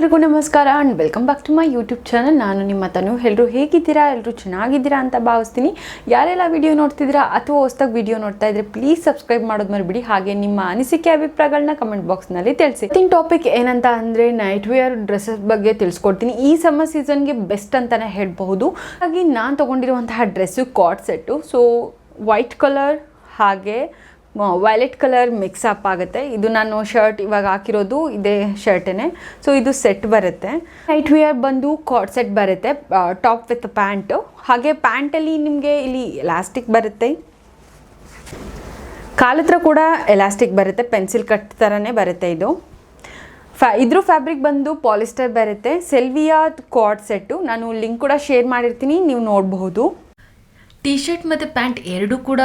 ಎಲ್ಲರಿಗೂ ನಮಸ್ಕಾರ and welcome back to my YouTube channel. ನಾನು ನಿಮ್ಮ ತನು. ಎಲ್ಲರೂ ಹೇಗಿದ್ದೀರಾ? ಎಲ್ಲರೂ ಚೆನ್ನಾಗಿದ್ದೀರಾ ಅಂತ ಭಾವಿಸ್ತೀನಿ. ಯಾರೆಲ್ಲ ವಿಡಿಯೋ ನೋಡ್ತಿದ್ದೀರಾ ಅಥವಾ ಹೊಸದಾಗಿ ವಿಡಿಯೋ ನೋಡ್ತಾ ಇದ್ರೆ ಪ್ಲೀಸ್ ಸಬ್ಸ್ಕ್ರೈಬ್ ಮಾಡೋದು ಮರಿಬಿಡಿ. ಹಾಗೆ ನಿಮ್ಮ ಅನಿಸಿಕೆ ಅಭಿಪ್ರಾಯಗಳನ್ನ ಕಮೆಂಟ್ ಬಾಕ್ಸ್ನಲ್ಲಿ ತಿಳಿಸಿ. ಇವತ್ತಿನ ಟಾಪಿಕ್ ಏನಂತ ಅಂದರೆ ನೈಟ್ ವೇರ್ ಡ್ರೆಸ್ಸಸ್ ಬಗ್ಗೆ ತಿಳಿಸ್ಕೊಡ್ತೀನಿ. ಈ ಸಮ್ಮರ್ ಸೀಸನ್ಗೆ ಬೆಸ್ಟ್ ಅಂತಲೇ ಹೇಳ್ಬಹುದು. ಹಾಗೆ ನಾನು ತೊಗೊಂಡಿರುವಂತಹ dress cord set. So white colour ಹಾಗೆ ವೈಲೆಟ್ ಕಲರ್ ಮಿಕ್ಸ್ ಅಪ್ ಆಗುತ್ತೆ. ಇದು ನಾನು ಶರ್ಟ್ ಇವಾಗ ಹಾಕಿರೋದು ಇದೇ ಶರ್ಟೇ. ಸೊ ಇದು ಸೆಟ್ ಬರುತ್ತೆ. ನೈಟ್ ವೇರ್ ಬಂದು ಕಾರ್ಡ್ ಸೆಟ್ ಬರುತ್ತೆ, ಟಾಪ್ ವಿತ್ ಪ್ಯಾಂಟು. ಹಾಗೆ ಪ್ಯಾಂಟಲ್ಲಿ ನಿಮಗೆ ಇಲ್ಲಿ ಎಲಾಸ್ಟಿಕ್ ಬರುತ್ತೆ, ಕಾಲತ್ರ ಕೂಡ ಎಲಾಸ್ಟಿಕ್ ಬರುತ್ತೆ, ಪೆನ್ಸಿಲ್ ಕಟ್ ಥರನೇ ಬರುತ್ತೆ. ಇದು ಇದ್ರ ಫ್ಯಾಬ್ರಿಕ್ ಬಂದು ಪಾಲಿಸ್ಟರ್ ಬರುತ್ತೆ. Sylvia card set. ನಾನು ಲಿಂಕ್ ಕೂಡ ಶೇರ್ ಮಾಡಿರ್ತೀನಿ, ನೀವು ನೋಡಬಹುದು. ಟಿ ಶರ್ಟ್ ಮತ್ತು ಪ್ಯಾಂಟ್ ಎರಡೂ ಕೂಡ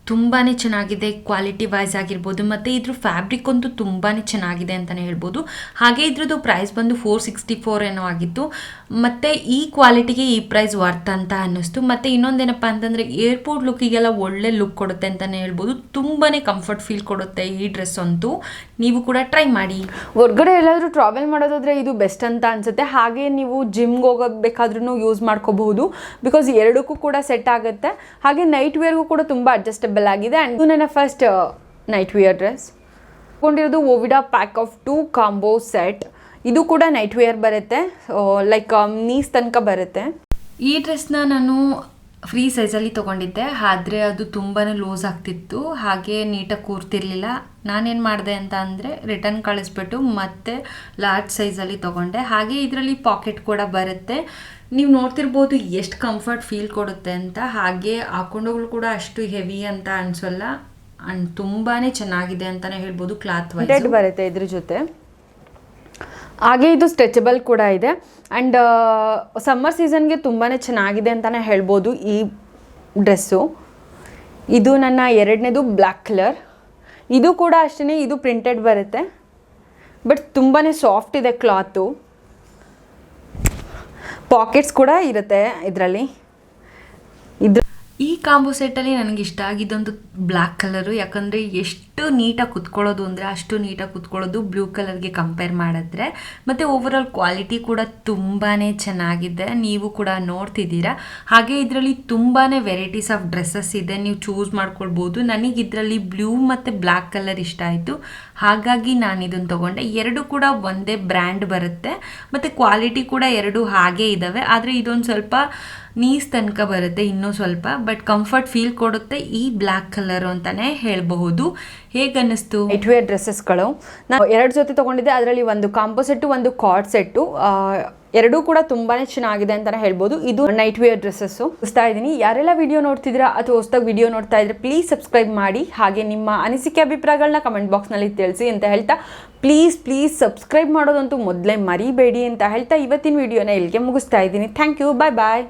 ತುಂಬಾ ಚೆನ್ನಾಗಿದೆ, ಕ್ವಾಲಿಟಿ ವೈಸ್ ಆಗಿರ್ಬೋದು. ಮತ್ತು ಇದ್ರ ಫ್ಯಾಬ್ರಿಕ್ ಅಂತೂ ತುಂಬಾ ಚೆನ್ನಾಗಿದೆ ಅಂತಲೇ ಹೇಳ್ಬೋದು. ಹಾಗೆ ಇದ್ರದ್ದು ಪ್ರೈಸ್ ಬಂದು 464 ಏನೋ ಆಗಿತ್ತು. ಮತ್ತು ಈ ಕ್ವಾಲಿಟಿಗೆ ಈ ಪ್ರೈಸ್ ವರ್ತ್ ಅಂತ ಅನ್ನಿಸ್ತು. ಮತ್ತು ಇನ್ನೊಂದೇನಪ್ಪ ಅಂತಂದರೆ ಏರ್ಪೋರ್ಟ್ ಲುಕ್ಕಿಗೆಲ್ಲ ಒಳ್ಳೆ ಲುಕ್ ಕೊಡುತ್ತೆ ಅಂತಲೇ ಹೇಳ್ಬೋದು. ತುಂಬಾ ಕಂಫರ್ಟ್ ಫೀಲ್ ಕೊಡುತ್ತೆ ಈ ಡ್ರೆಸ್ ಅಂತೂ. ನೀವು ಕೂಡ ಟ್ರೈ ಮಾಡಿ. ಹೊರ್ಗಡೆ ಎಲ್ಲಾದರೂ ಟ್ರಾವೆಲ್ ಮಾಡೋದಾದರೆ ಇದು ಬೆಸ್ಟ್ ಅಂತ ಅನಿಸುತ್ತೆ. ಹಾಗೆ ನೀವು ಜಿಮ್ಗೆ ಹೋಗಬೇಕಾದ್ರೂ ಯೂಸ್ ಮಾಡ್ಕೋಬಹುದು, ಬಿಕಾಸ್ ಎರಡಕ್ಕೂ ಕೂಡ ಸೆಟ್ ಆಗುತ್ತೆ. ಹಾಗೆ ನೈಟ್ ವೇರ್ಗೂ ಕೂಡ ತುಂಬ ಅಡ್ಜಸ್ಟಬಲ್ ಆಗಿದೆ. ಆ್ಯಂಡ್ ಇದು ನನ್ನ ಫಸ್ಟ್ ನೈಟ್ ವೇರ್ ಡ್ರೆಸ್. ತಗೊಂಡಿರೋದು ಓವಿಡಾ ಪ್ಯಾಕ್ ಆಫ್ 2 ಕಾಂಬೋ ಸೆಟ್. ಇದು ಕೂಡ ನೈಟ್ ವೇರ್ ಬರುತ್ತೆ, ಲೈಕ್ ನೀಸ್ ತನಕ ಬರುತ್ತೆ. ಈ ಡ್ರೆಸ್ನ ನಾನು ಫ್ರೀ ಸೈಜಲ್ಲಿ ತೊಗೊಂಡಿದ್ದೆ, ಆದರೆ ಅದು ತುಂಬಾ ಲೂಸ್ ಆಗ್ತಿತ್ತು, ಹಾಗೆ ನೀಟಾಗಿ ಕೂರ್ತಿರ್ಲಿಲ್ಲ. ನಾನೇನು ಮಾಡಿದೆ ಅಂತ ಅಂದರೆ ರಿಟರ್ನ್ ಕಳಿಸ್ಬಿಟ್ಟು ಮತ್ತೆ ಲಾರ್ಜ್ ಸೈಜಲ್ಲಿ ತೊಗೊಂಡೆ. ಹಾಗೆ ಇದರಲ್ಲಿ ಪಾಕೆಟ್ ಕೂಡ ಬರುತ್ತೆ. ನೀವು ನೋಡ್ತಿರ್ಬೋದು ಎಷ್ಟು ಕಂಫರ್ಟ್ ಫೀಲ್ ಕೊಡುತ್ತೆ ಅಂತ. ಹಾಗೆ ಹಾಕೊಂಡೋಗ್ಲು ಕೂಡ ಅಷ್ಟು ಹೆವಿ ಅಂತ ಅನಿಸೋಲ್ಲ. ಆ್ಯಂಡ್ ತುಂಬಾ ಚೆನ್ನಾಗಿದೆ ಅಂತಲೇ ಹೇಳ್ಬೋದು. ಕ್ಲಾತ್ ವೈಸ್ ಬರುತ್ತೆ ಇದ್ರ ಜೊತೆ. ಹಾಗೆ ಇದು ಸ್ಟ್ರೆಚಬಲ್ ಕೂಡ ಇದೆ. ಆ್ಯಂಡ್ ಸಮ್ಮರ್ ಸೀಸನ್ಗೆ ತುಂಬಾ ಚೆನ್ನಾಗಿದೆ ಅಂತಲೇ ಹೇಳ್ಬೋದು ಈ ಡ್ರೆಸ್ಸು. ಇದು ನನ್ನ ಎರಡನೇದು ಬ್ಲ್ಯಾಕ್ ಕಲರ್. ಇದು ಕೂಡ ಅಷ್ಟೇ, ಇದು ಪ್ರಿಂಟೆಡ್ ಬರುತ್ತೆ, ಬಟ್ ತುಂಬಾ ಸಾಫ್ಟ್ ಇದೆ ಕ್ಲಾತು. ಪಾಕೆಟ್ಸ್ ಕೂಡ ಇರುತ್ತೆ ಇದರಲ್ಲಿ. ಈ ಕಾಂಬೋ ಸೆಟ್ಟಲ್ಲಿ ನನಗೆ ಇಷ್ಟ ಆಗಿದ್ದೊಂದು ಬ್ಲ್ಯಾಕ್ ಕಲರು. ಯಾಕಂದರೆ ಎಷ್ಟು ನೀಟಾಗಿ ಕುತ್ಕೊಳ್ಳೋದು ಅಂದರೆ ಅಷ್ಟು ನೀಟಾಗಿ ಕುತ್ಕೊಳ್ಳೋದು ಬ್ಲೂ ಕಲರ್ಗೆ ಕಂಪೇರ್ ಮಾಡಿದ್ರೆ. ಮತ್ತು ಓವರಾಲ್ ಕ್ವಾಲಿಟಿ ಕೂಡ ತುಂಬಾ ಚೆನ್ನಾಗಿದೆ, ನೀವು ಕೂಡ ನೋಡ್ತಿದ್ದೀರಾ. ಹಾಗೆ ಇದರಲ್ಲಿ ತುಂಬಾ ವೆರೈಟೀಸ್ ಆಫ್ ಡ್ರೆಸ್ಸಸ್ ಇದೆ, ನೀವು ಚೂಸ್ ಮಾಡ್ಕೊಳ್ಬೋದು. ನನಗೆ ಇದರಲ್ಲಿ ಬ್ಲೂ ಮತ್ತು ಬ್ಲ್ಯಾಕ್ ಕಲರ್ ಇಷ್ಟ ಆಯಿತು, ಹಾಗಾಗಿ ನಾನು ಇದನ್ನು ತೊಗೊಂಡೆ. ಎರಡು ಕೂಡ ಒಂದೇ ಬ್ರ್ಯಾಂಡ್ ಬರುತ್ತೆ ಮತ್ತು ಕ್ವಾಲಿಟಿ ಕೂಡ ಎರಡು ಹಾಗೇ ಇದ್ದಾವೆ. ಆದರೆ ಇದೊಂದು ಸ್ವಲ್ಪ ನೀಸ್ ತನಕ ಬರುತ್ತೆ, ಇನ್ನೂ ಸ್ವಲ್ಪ, ಬಟ್ ಕಂಫರ್ಟ್ ಫೀಲ್ ಕೊಡುತ್ತೆ ಈ ಬ್ಲ್ಯಾಕ್ ಕಲರ್ ಅಂತಲೇ ಹೇಳಬಹುದು. ಹೇಗೆ ಅನ್ನಿಸ್ತು ನೈಟ್ ವೇರ್ ಡ್ರೆಸ್ಸಸ್ಗಳು? ನಾನು 2 ಜೊತೆ ತೊಗೊಂಡಿದ್ದೆ. ಅದರಲ್ಲಿ ಒಂದು ಕಾಂಬೋ ಸೆಟ್ಟು, ಒಂದು ಕಾರ್ಡ್ ಸೆಟ್ಟು. ಎರಡೂ ಕೂಡ ತುಂಬಾ ಚೆನ್ನಾಗಿದೆ ಅಂತಲೇ ಹೇಳ್ಬೋದು. ಇದು ನೈಟ್ ವೇರ್ ಡ್ರೆಸ್ಸಸ್ಸು ಇಸ್ತಾ ಇದ್ದೀನಿ. ಯಾರೆಲ್ಲ ವಿಡಿಯೋ ನೋಡ್ತಿದ್ದೀರಾ ಅಥವಾ ಹೊಸದಾಗಿ ವಿಡಿಯೋ ನೋಡ್ತಾ ಇದ್ರೆ ಪ್ಲೀಸ್ ಸಬ್ಸ್ಕ್ರೈಬ್ ಮಾಡಿ. ಹಾಗೆ ನಿಮ್ಮ ಅನಿಸಿಕೆ ಅಭಿಪ್ರಾಯಗಳನ್ನ ಕಮೆಂಟ್ ಬಾಕ್ಸ್ನಲ್ಲಿ ತಿಳಿಸಿ ಅಂತ ಹೇಳ್ತಾ, ಪ್ಲೀಸ್ ಸಬ್ಸ್ಕ್ರೈಬ್ ಮಾಡೋದಂತೂ ಮೊದಲೇ ಮರಿಬೇಡಿ ಅಂತ ಹೇಳ್ತಾ ಇವತ್ತಿನ ವಿಡಿಯೋನ ಇಲ್ಲಿಗೆ ಮುಗಿಸ್ತಾ ಇದ್ದೀನಿ. Thank you, bye.